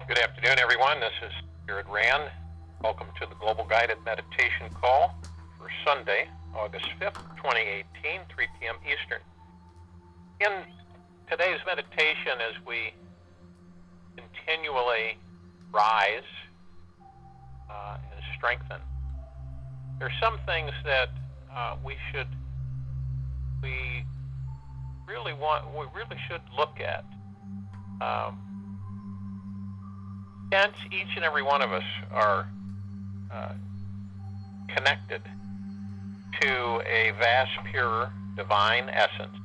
Good afternoon, everyone. This is Spirit Rand. Welcome to the Global Guided Meditation Call for Sunday, August 5th, 2018, 3 p.m. Eastern. In today's meditation, as we continually rise and strengthen, there are some things that we really should look at. Since each and every one of us are connected to a vast, pure, divine essence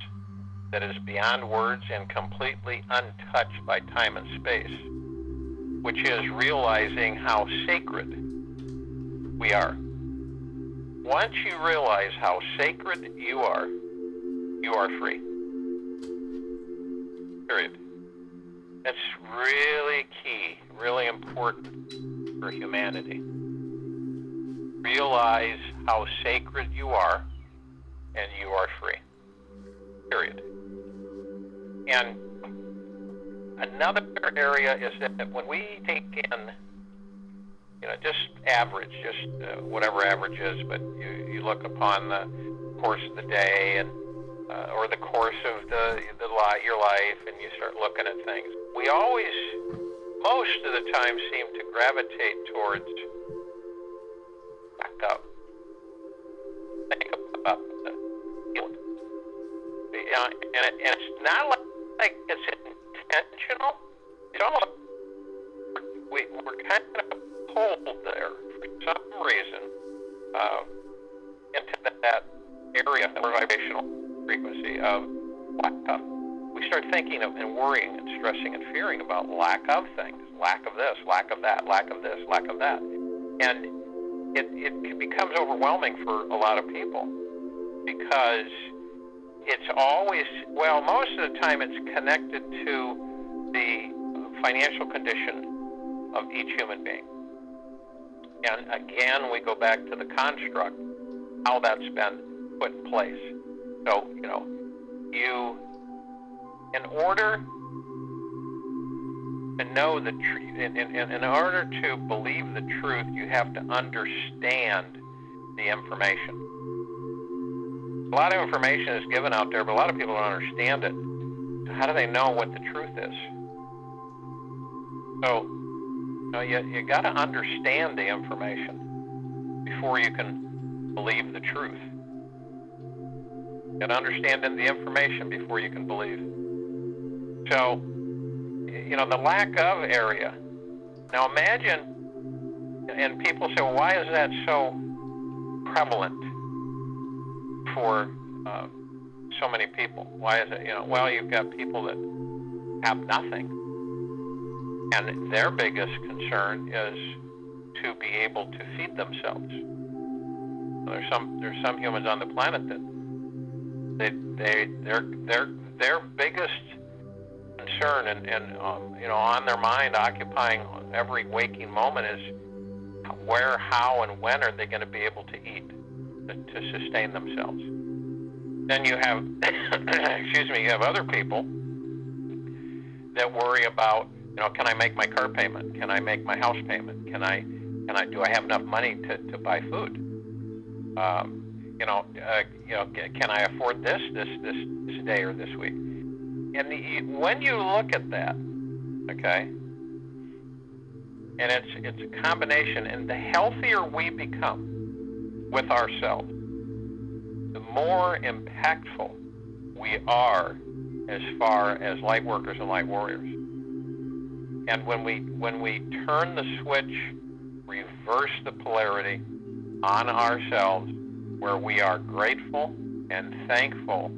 that is beyond words and completely untouched by time and space, which is realizing how sacred we are. Once you realize how sacred you are free. Period. That's really key, really important for humanity. Realize how sacred you are, and you are free. Period. And another area is that when we take in, just average, whatever average is, but you look upon the course of the day and or the course of your life, and you start looking at things. We always, most of the time, seem to gravitate towards back up. Think about the feeling. And it's not like it's intentional. It's almost we're kind of pulled there for some reason into that area of vibrational frequency of lack of. We start thinking of and worrying and stressing and fearing about lack of things, lack of this, lack of that, lack of this, lack of that. And it becomes overwhelming for a lot of people because it's always, most of the time it's connected to the financial condition of each human being. And again, we go back to the construct, how that's been put in place. So, in order to know the truth, in order to believe the truth, you have to understand the information. A lot of information is given out there, but a lot of people don't understand it. So how do they know what the truth is? So, you got to understand the information before you can believe the truth. You got to understand the information before you can believe. So, the lack of area. Now imagine, and people say, well, why is that so prevalent for so many people? Why is it, you've got people that have nothing. And their biggest concern is to be able to feed themselves. There's some humans on the planet that their biggest concern and on their mind, occupying every waking moment, is where, how, and when are they going to be able to eat to sustain themselves. Then you have, you have other people that worry about, can I make my car payment? Can I make my house payment? Do I have enough money to buy food? Can I afford this day or this week? And when you look at that, okay, and it's a combination, and the healthier we become with ourselves, the more impactful we are as far as light workers and light warriors. And when we turn the switch, reverse the polarity on ourselves, where we are grateful and thankful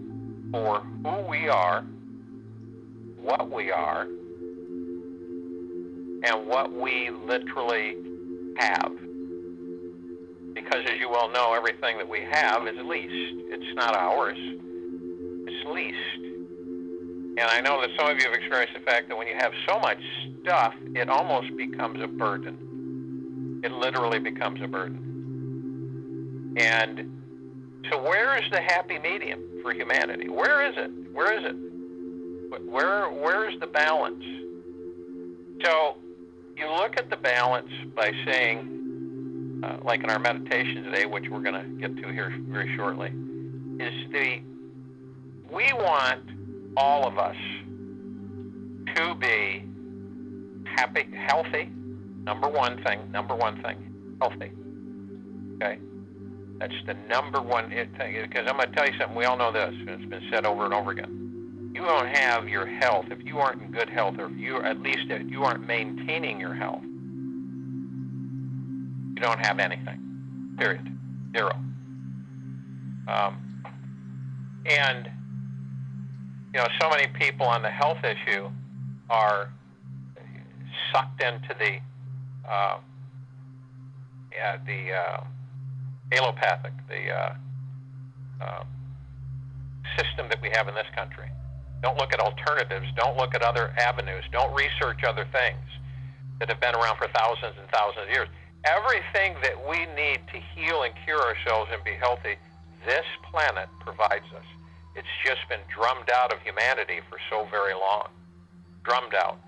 for who we are, what we are, and what we literally have. Because as you well know, everything that we have is leased. It's not ours. It's leased. And I know that some of you have experienced the fact that when you have so much stuff, it almost becomes a burden. It literally becomes a burden. And so where is the happy medium for humanity? Where is it? Where is it? Where is the balance? So you look at the balance by saying, like in our meditation today, which we're going to get to here very shortly, we want all of us to be happy, healthy. Number one thing, healthy. Okay? That's the number one thing. Because I'm going to tell you something, we all know this, and it's been said over and over again. You don't have your health, if you aren't in good health, or if you aren't maintaining your health, you don't have anything. Period. Zero. And so many people on the health issue are sucked into the allopathic, the system that we have in this country. Don't look at alternatives. Don't look at other avenues. Don't research other things that have been around for thousands and thousands of years. Everything that we need to heal and cure ourselves and be healthy, this planet provides us. It's just been drummed out of humanity for so very long. Drummed out,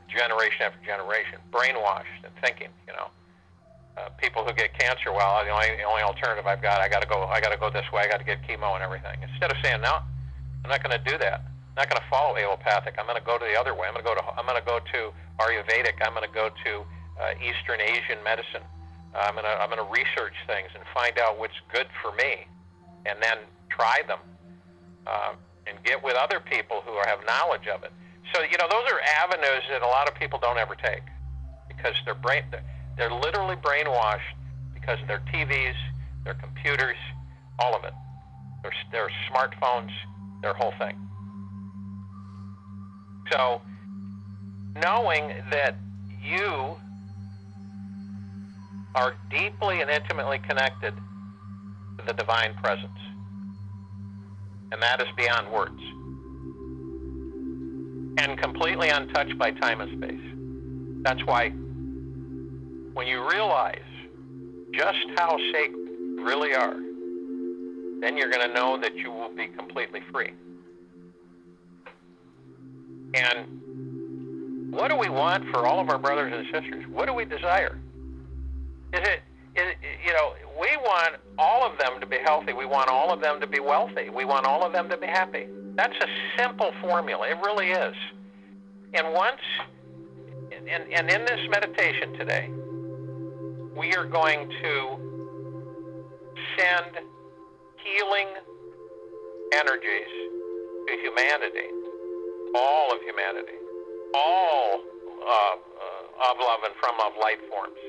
generation after generation, brainwashed and thinking, people who get cancer, well, the only alternative I've got, I got to go this way, I got to get chemo and everything. Instead of saying, no, I'm not going to do that. I'm not going to follow allopathic. I'm going to go to the other way. I'm going to go to Ayurvedic. I'm going to go to Eastern Asian medicine. I'm going to research things and find out what's good for me, and then try them and get with other people who have knowledge of it. So those are avenues that a lot of people don't ever take because they're literally brainwashed because of their TVs, their computers, all of it, their smartphones, their whole thing. So knowing that you are deeply and intimately connected to the divine presence, and that is beyond words, and completely untouched by time and space. That's why when you realize just how sacred you really are, then you're going to know that you will be completely free. And what do we want for all of our brothers and sisters? What do we desire? We want all of them to be healthy. We want all of them to be wealthy. We want all of them to be happy. That's a simple formula. It really is. And in this meditation today, we are going to send healing energies to humanity, all of humanity, all of love and from love light forms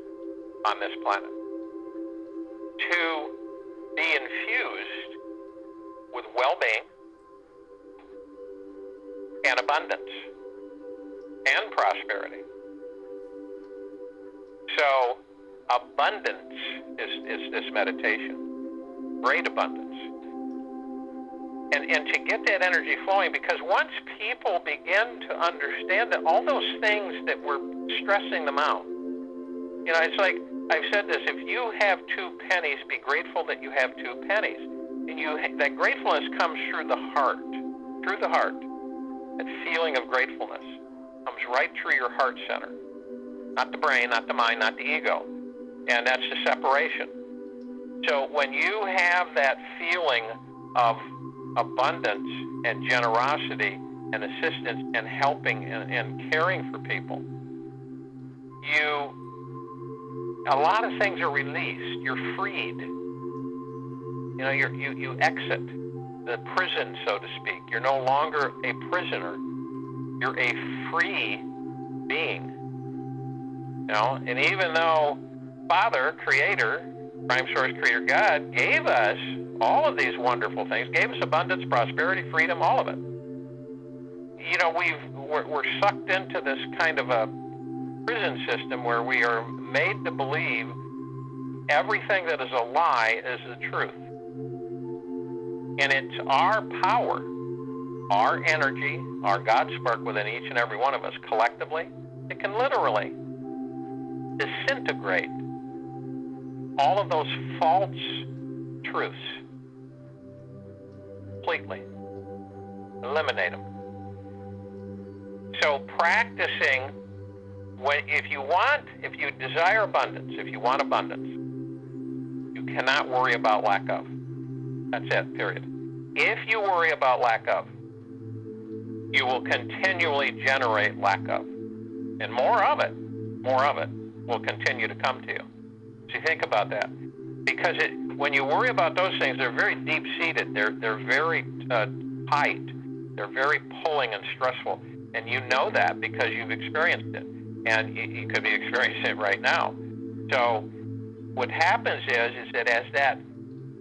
on this planet, to be infused with well-being and abundance and prosperity. So abundance is this meditation, great abundance. And to get that energy flowing, because once people begin to understand that all those things that we're stressing them out, it's like, I've said this, if you have 2 pennies, be grateful that you have 2 pennies. And that gratefulness comes through the heart. Through the heart. That feeling of gratefulness comes right through your heart center. Not the brain, not the mind, not the ego. And that's the separation. So when you have that feeling of abundance and generosity and assistance and helping and caring for people, a lot of things are released. You're freed. You exit the prison, so to speak. You're no longer a prisoner. You're a free being. And even though Father, Creator, Prime Source Creator God gave us all of these wonderful things, gave us abundance, prosperity, freedom, all of it. We're sucked into this kind of a prison system where we are made to believe everything that is a lie is the truth. And it's our power, our energy, our God spark within each and every one of us collectively, it can literally disintegrate all of those false truths completely. Eliminate them. So practicing If you desire abundance, if you want abundance, you cannot worry about lack of. That's it, period. If you worry about lack of, you will continually generate lack of. And more of it will continue to come to you. So you think about that. Because when you worry about those things, they're very deep-seated. They're very tight. They're very pulling and stressful. And you know that because you've experienced it. And you could be experiencing it right now. So what happens is that as that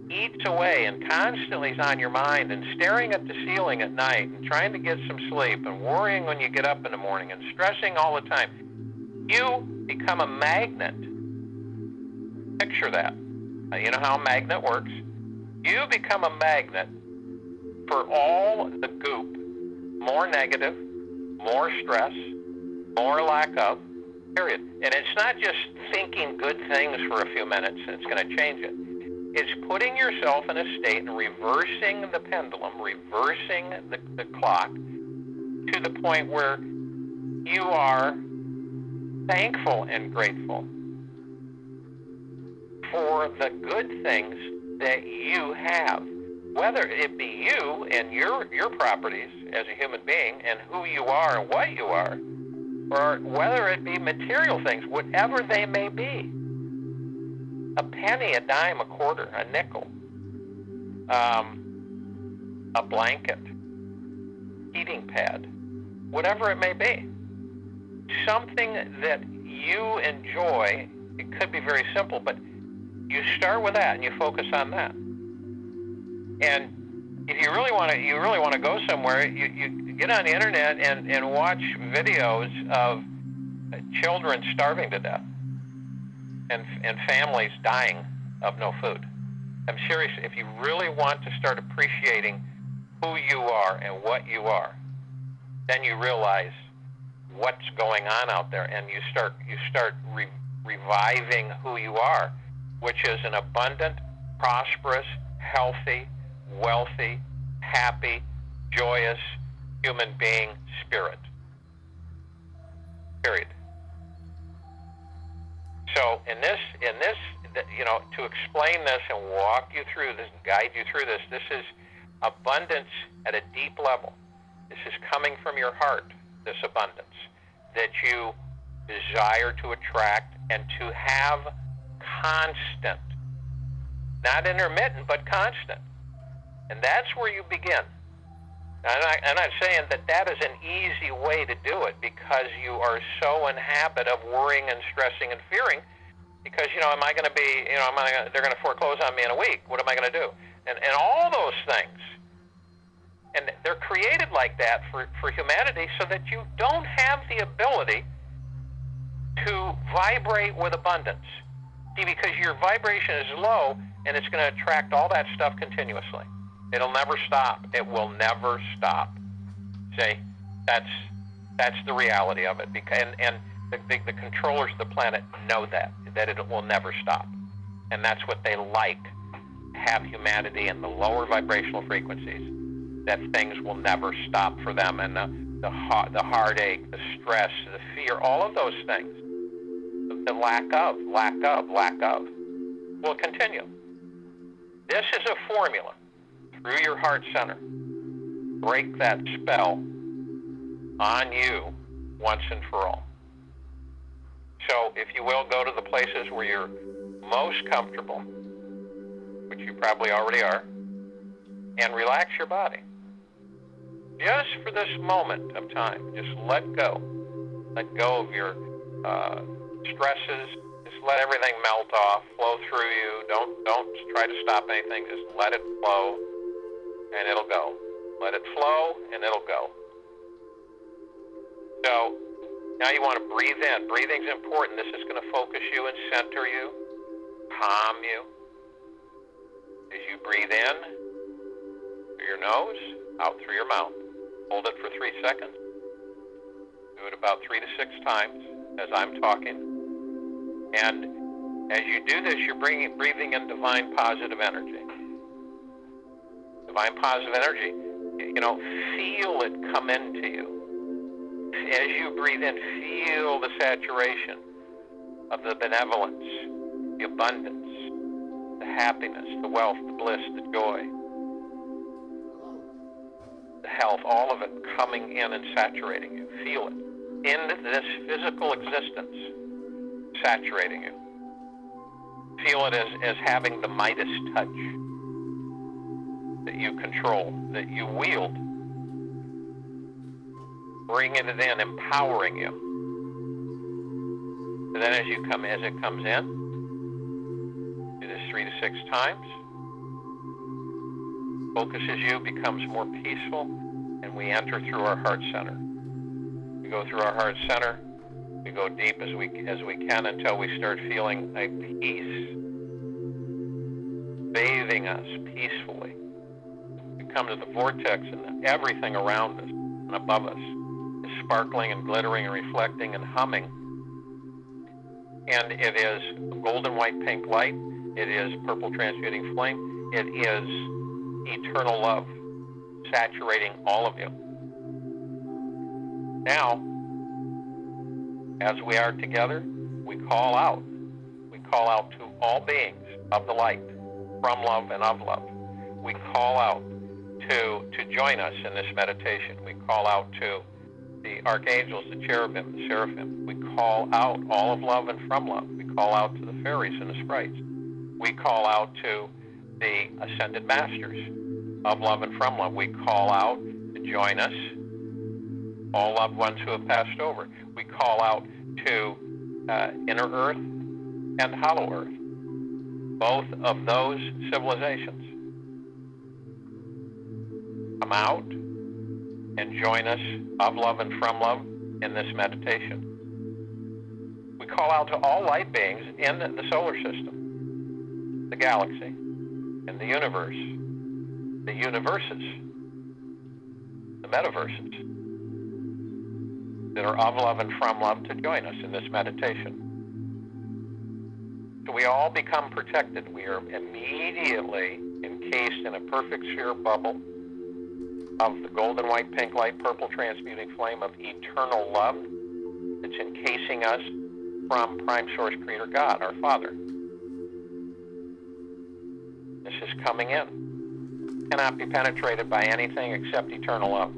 eats away and constantly is on your mind and staring at the ceiling at night and trying to get some sleep and worrying when you get up in the morning and stressing all the time, you become a magnet. Picture that. You know how a magnet works? You become a magnet for all the goop, more negative, more stress, more lack of, period. And it's not just thinking good things for a few minutes and it's going to change it. It's putting yourself in a state and reversing the pendulum, reversing the clock to the point where you are thankful and grateful for the good things that you have, whether it be you and your properties as a human being and who you are and what you are, or whether it be material things, whatever they may be. A penny, a dime, a quarter, a nickel, a blanket, heating pad, whatever it may be. Something that you enjoy. It could be very simple, but you start with that and you focus on that. And if you really want to go somewhere, you get on the internet and watch videos of children starving to death and families dying of no food. I'm serious. If you really want to start appreciating who you are and what you are, then you realize what's going on out there, and you start reviving who you are, which is an abundant, prosperous, healthy, wealthy, happy, joyous human being spirit. Period. So in this, to explain this and walk you through this, guide you through this, this is abundance at a deep level. This is coming from your heart, this abundance that you desire to attract and to have constant. Not intermittent, but constant. And that's where you begin. I'm not saying that is an easy way to do it because you are so in habit of worrying and stressing and fearing because, am I going to be, they're going to foreclose on me in a week. What am I going to do? And all those things. And they're created like that for humanity so that you don't have the ability to vibrate with abundance. See, because your vibration is low and it's going to attract all that stuff continuously. It'll never stop. It will never stop. See, that's the reality of it. And the controllers of the planet know that it will never stop. And that's what they like, have humanity in the lower vibrational frequencies, that things will never stop for them. And the heartache, the stress, the fear, all of those things, the lack of will continue. This is a formula. Through your heart center, break that spell on you once and for all. So, if you will, go to the places where you're most comfortable, which you probably already are, and relax your body. Just for this moment of time, just let go. Let go of your stresses. Just let everything melt off, flow through you. Don't try to stop anything. Just let it flow. And it'll go. Let it flow, and it'll go. So, now you want to breathe in. Breathing's important. This is going to focus you and center you, calm you. As you breathe in through your nose, out through your mouth. Hold it for 3 seconds. Do it about 3 to 6 times as I'm talking. And as you do this, you're breathing in divine positive energy. Divine positive energy, feel it come into you. as you breathe in, feel the saturation of the benevolence, the abundance, the happiness, the wealth, the bliss, the joy, the health, all of it coming in and saturating you. Feel it in this physical existence, saturating you. Feel it as having the Midas touch that you control, that you wield. Bringing it in, empowering you. And then as it comes in, do this 3 to 6 times. Focuses you, becomes more peaceful, and we enter through our heart center. We go through our heart center. We go deep as we can until we start feeling a peace bathing us peacefully. We come to the vortex, and everything around us and above us is sparkling and glittering and reflecting and humming. And it is golden white pink light. It is purple transmuting flame. It is eternal love saturating all of you. Now, as we are together, we call out. We call out to all beings of the light, from love and of love. We call out to join us in this meditation. We call out to the archangels, the cherubim, the seraphim. We call out all of love and from love. We call out to the fairies and the sprites. We call out to the ascended masters of love and from love. We call out to join us, all loved ones who have passed over. We call out to inner earth and hollow earth, both of those civilizations. Come out and join us of love and from love in this meditation. We call out to all light beings in the solar system, the galaxy, and the universe, the universes, the metaverses, that are of love and from love to join us in this meditation. So we all become protected. We are immediately encased in a perfect sphere bubble of the golden white pink light purple transmuting flame of eternal love that's encasing us from Prime Source Creator God, our Father. This is coming in. Cannot be penetrated by anything except eternal love.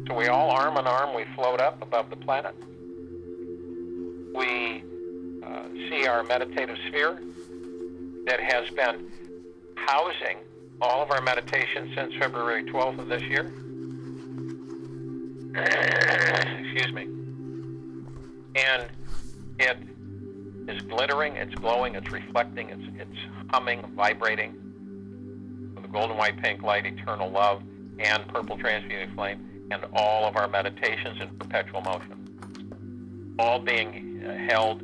So we all arm in arm, we float up above the planet. We see our meditative sphere that has been housing all of our meditations since February 12th of this year. Excuse me. And it is glittering, it's glowing, it's reflecting, it's humming, vibrating with the golden white pink light, eternal love, and purple transmuting flame, and all of our meditations in perpetual motion. All being held,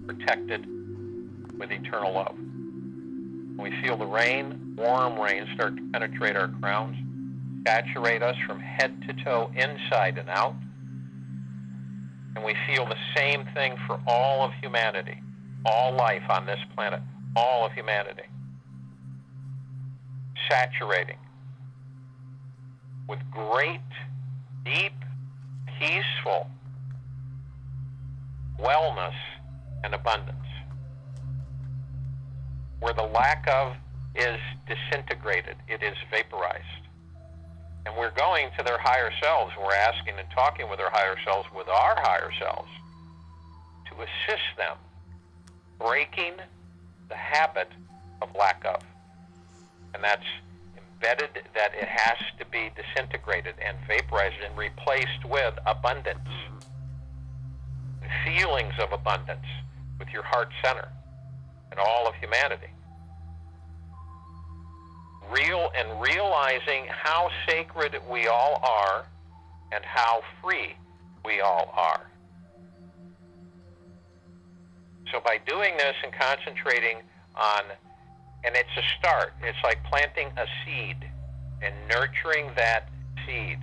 protected with eternal love. We feel the rain, warm rain, start to penetrate our crowns, saturate us from head to toe, inside and out. And we feel the same thing for all of humanity, all life on this planet, all of humanity. Saturating with great, deep, peaceful wellness and abundance. Where the lack of is disintegrated, it is vaporized. And we're going to their higher selves, and we're asking and talking with our higher selves, with our higher selves, to assist them breaking the habit of lack of. And that's embedded, that it has to be disintegrated and vaporized and replaced with abundance. Feelings of abundance with your heart center and all of humanity. Realizing how sacred we all are and how free we all are. So by doing this and concentrating on, and it's a start, it's like planting a seed and nurturing that seed.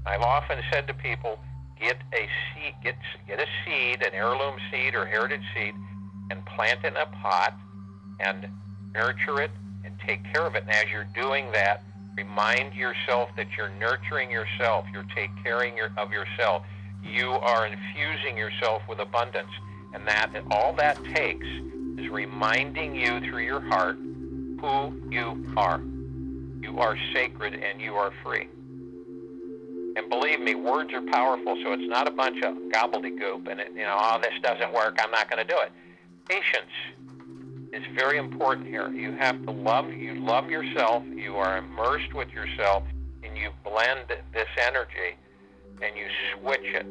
I've often said to people, get a seed, an heirloom seed or heritage seed, and plant it in a pot and nurture it and take care of it. And as you're doing that, Remind yourself that you're nurturing yourself. You're taking care of yourself. You are infusing yourself with abundance. And that all that takes is reminding you through your heart who you are. You are sacred and you are free. And believe me, words are powerful, so it's not a bunch of gobbledygook and, oh, this doesn't work, I'm not going to do it. Patience is very important here. You have to love yourself, you are immersed with yourself, and you blend this energy, and you switch it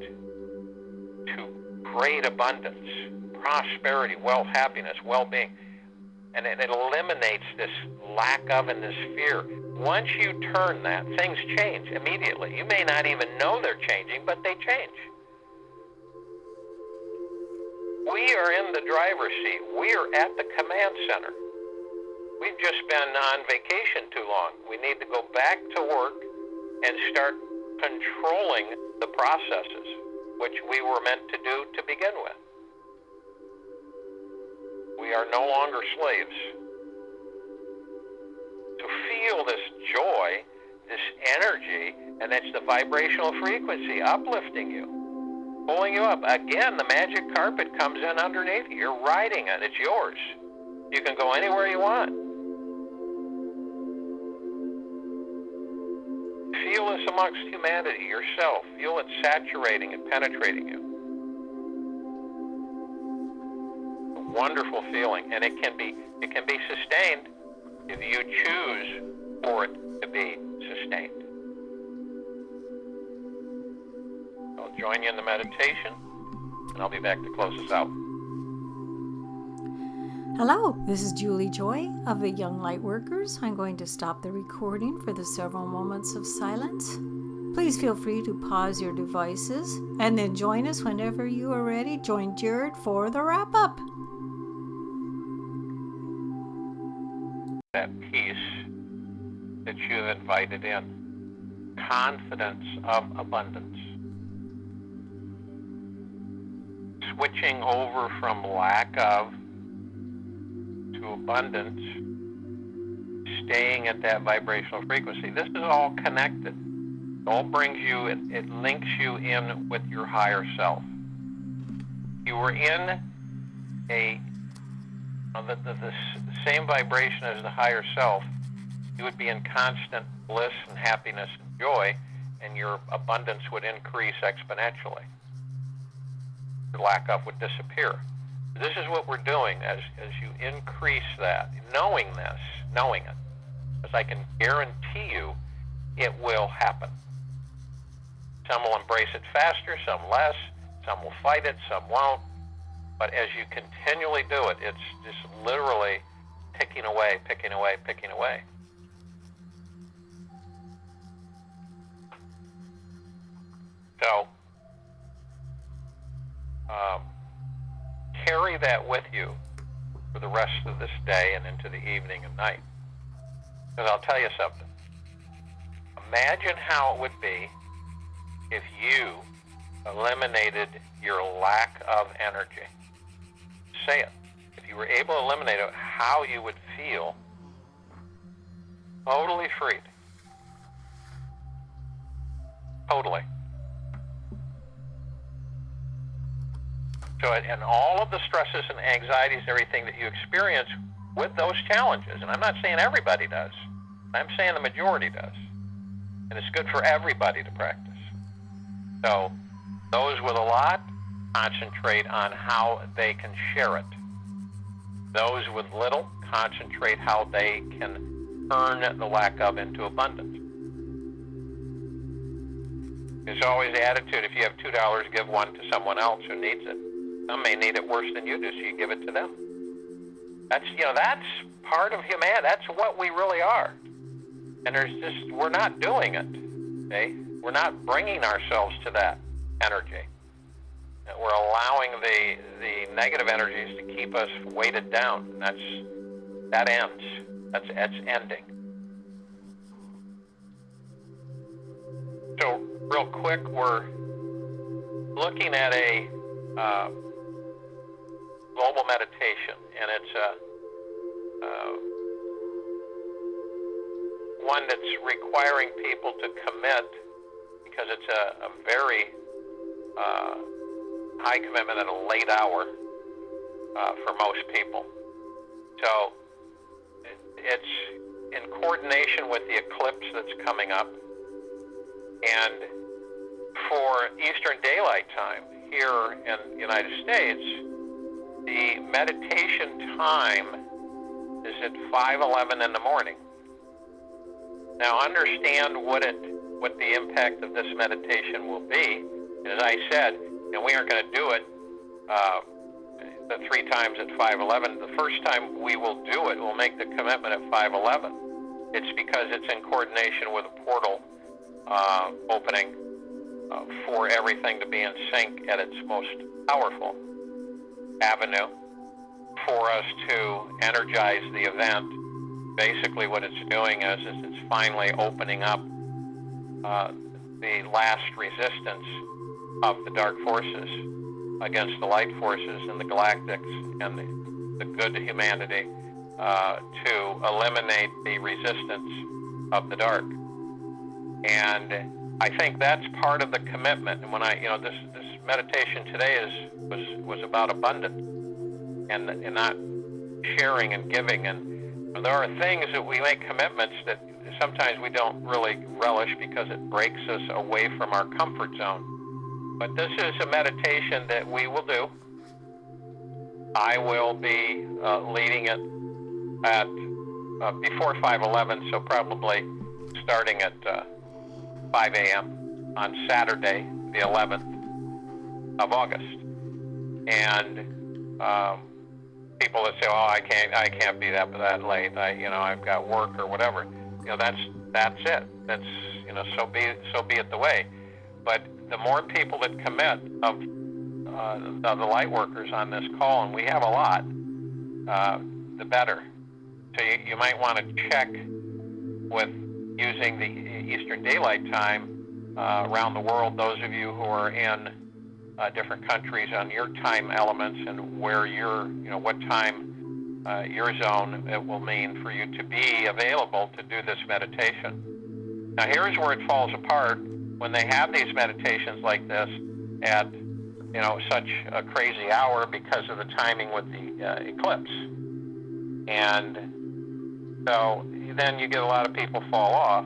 to great abundance, prosperity, wealth, happiness, well-being. And it eliminates this lack of and this fear. Once you turn that, things change immediately. You may not even know they're changing, but they change. We are in the driver's seat. We are at the command center. We've just been on vacation too long. We need to go back to work and start controlling the processes, which we were meant to do to begin with. We are no longer slaves. To feel this joy, this energy, and it's the vibrational frequency uplifting you, pulling you up. Again, the magic carpet comes in underneath you. You're riding it. It's yours. You can go anywhere you want. Feel this amongst humanity, yourself. Feel it saturating and penetrating you. Wonderful feeling, and it can be sustained if you choose for it to be sustained. I'll join you in the meditation, and I'll be back to close us out. Hello, this is Julie Joy of the Young Lightworkers. I'm going to stop the recording for the several moments of silence. Please feel free to pause your devices and then join us whenever you are ready. Join Jared for the wrap-up. That peace that you've invited in, confidence of abundance, switching over from lack of to abundance, staying at that vibrational frequency. This is all connected. It all brings you, it links you in with your higher self. You were in the same vibration as the higher self, you would be in constant bliss and happiness and joy, and your abundance would increase exponentially. Your lack of would disappear. This is what we're doing as you increase that, knowing it, as I can guarantee you it will happen. Some will embrace it faster, some less, some will fight it, some won't. But as you continually do it, it's just literally picking away, picking away, picking away. So, carry that with you for the rest of this day and into the evening and night. Because I'll tell you something. Imagine how it would be if you eliminated your lack of energy. Say it. If you were able to eliminate it, how you would feel totally freed. Totally. So, and all of the stresses and anxieties, everything that you experience with those challenges, and I'm not saying everybody does, I'm saying the majority does. And it's good for everybody to practice. So, those with a lot, concentrate on how they can share it. Those with little, concentrate how they can turn the lack of into abundance. There's always the attitude, if you have $2, give one to someone else who needs it. Some may need it worse than you do, so you give it to them. That's part of humanity. That's what we really are. And we're not doing it. Okay? We're not bringing ourselves to that energy. We're allowing the negative energies to keep us weighted down. And that ends. That's ending. So real quick, we're looking at a global meditation, and it's one that's requiring people to commit, because it's a very high commitment at a late hour for most people. So it's in coordination with the eclipse that's coming up. And for Eastern Daylight Time here in the United States, the meditation time is at 5:11 in the morning. Now understand what the impact of this meditation will be. As I said, and we aren't going to do it the 3 times at 5:11. The first time we will do it, we'll make the commitment at 5:11. It's because it's in coordination with a portal opening for everything to be in sync at its most powerful avenue for us to energize the event. Basically what it's doing is it's finally opening up the last resistance of the dark forces against the light forces and the galactics and the good humanity to eliminate the resistance of the dark. And I think that's part of the commitment. And when this meditation today was about abundance and not sharing and giving. And there are things that we make commitments that sometimes we don't really relish because it breaks us away from our comfort zone. But this is a meditation that we will do. I will be leading it at before 5:11, so probably starting at 5 a.m. on Saturday, the 11th of August. And people that say, "Oh, I can't be that late. I've got work or whatever." That's it. That's so be it the way. But the more people that commit of the light workers on this call, and we have a lot, the better. So you might want to check with using the Eastern Daylight Time around the world, those of you who are in different countries, on your time elements and where what time your zone it will mean for you to be available to do this meditation. Now here's where it falls apart when they have these meditations like this at such a crazy hour because of the timing with the eclipse. And so then you get a lot of people fall off,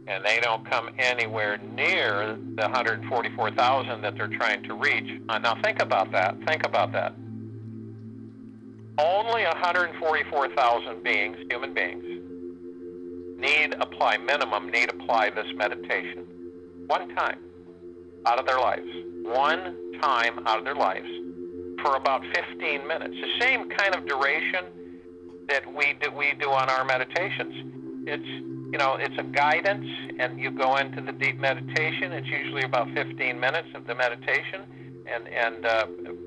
and they don't come anywhere near the 144,000 that they're trying to reach. Now think about that. Only 144,000 beings, human beings, need apply this meditation one time out of their lives. One time out of their lives for about 15 minutes. The same kind of duration that we do on our meditations. It's a guidance, and you go into the deep meditation. It's usually about 15 minutes of the meditation, and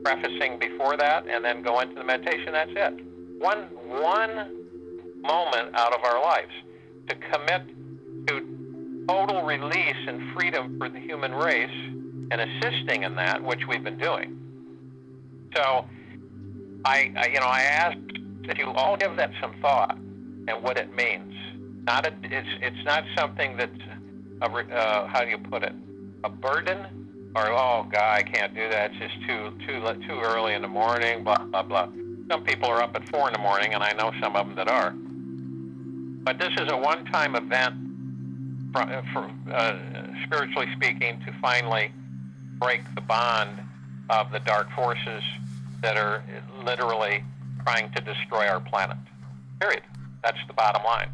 prefacing before that, and then go into the meditation. That's it. One moment out of our lives to commit to total release and freedom for the human race, and assisting in that, which we've been doing. So I asked that you all give that some thought and what it means. It's not something that's how do you put it? A burden, or oh God, I can't do that. It's just too early in the morning. Blah blah blah. Some people are up at 4 in the morning, and I know some of them that are. But this is a one-time event, for spiritually speaking, to finally break the bond of the dark forces that are literally trying to destroy our planet. Period. That's the bottom line.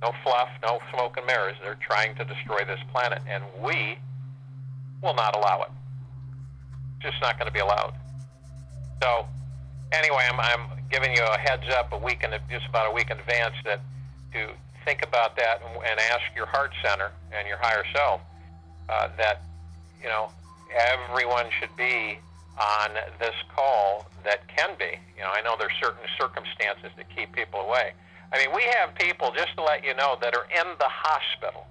No fluff, no smoke and mirrors. They're trying to destroy this planet, and we will not allow it. It's just not going to be allowed. So, anyway, I'm giving you a heads up just about a week in advance to think about that and ask your heart center and your higher self that everyone should be on this call that can be. I know there's certain circumstances that keep people away. I mean, we have people, just to let you know, that are in the hospital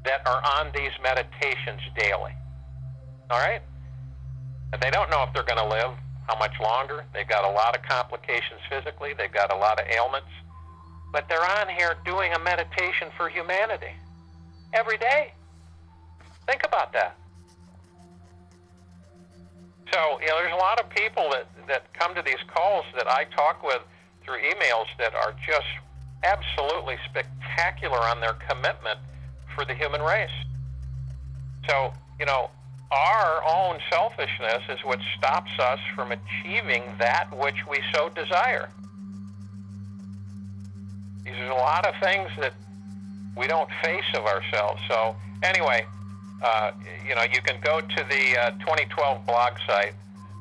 that are on these meditations daily. All right? And they don't know if they're going to live, how much longer. They've got a lot of complications physically. They've got a lot of ailments. but they're on here doing a meditation for humanity every day. Think about that. So, there's a lot of people that come to these calls that I talk with through emails that are just absolutely spectacular on their commitment for the human race. So, our own selfishness is what stops us from achieving that which we so desire. There's a lot of things that we don't face of ourselves. So anyway, you can go to the 2012 blog site,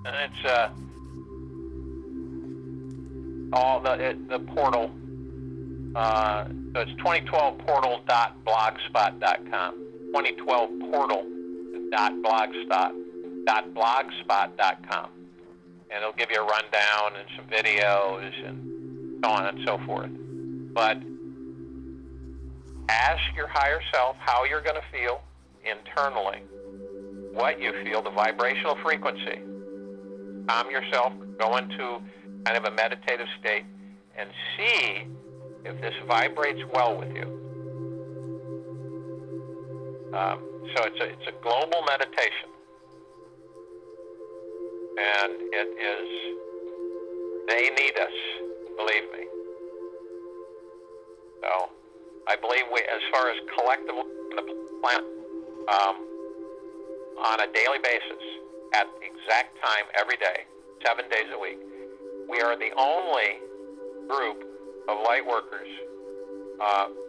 and it's all the portal. So it's 2012portal.blogspot.com. 2012portal.blogspot.com, and it'll give you a rundown and some videos and so on and so forth. But ask your higher self how you're going to feel internally, what you feel, the vibrational frequency. Calm yourself, go into kind of a meditative state, and see if this vibrates well with you. So it's a global meditation, and they need us, believe me. So I believe as far as collectively on the planet, on a daily basis, at the exact time every day, 7 days a week, we are the only group of light workers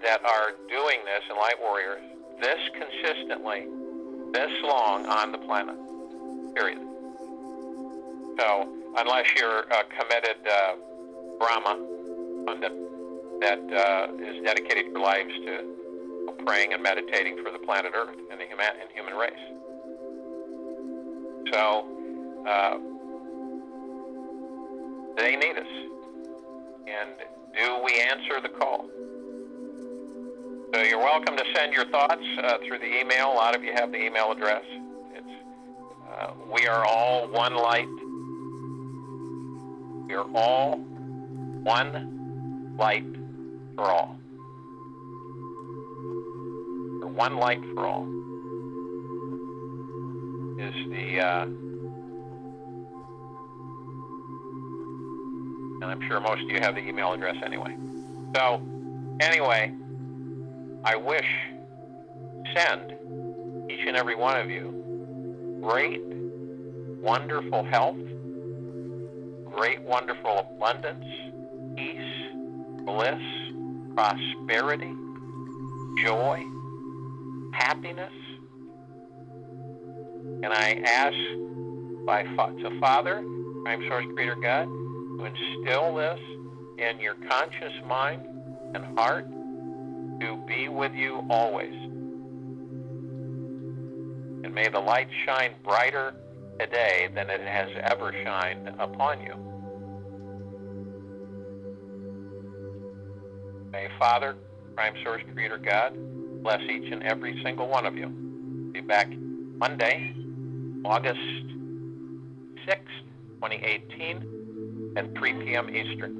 that are doing this, and light warriors, this consistently, this long on the planet, period. So unless you're a committed Brahma pundit that is dedicated your lives to praying and meditating for the planet Earth and the human race. So they need us. And do we answer the call? So you're welcome to send your thoughts through the email. A lot of you have the email address. It's we are all one light. We are all one light for all. Or one light for all is the, and I'm sure most of you have the email address anyway. So, anyway, I send each and every one of you great, wonderful health, great, wonderful abundance, peace, bliss, prosperity, joy, happiness. And I ask to Father, Prime Source Creator God, to instill this in your conscious mind and heart to be with you always. And may the light shine brighter today than it has ever shined upon you. May Father, Prime Source Creator God, bless each and every single one of you. Be back Monday, August 6th, 2018, at 3 p.m. Eastern.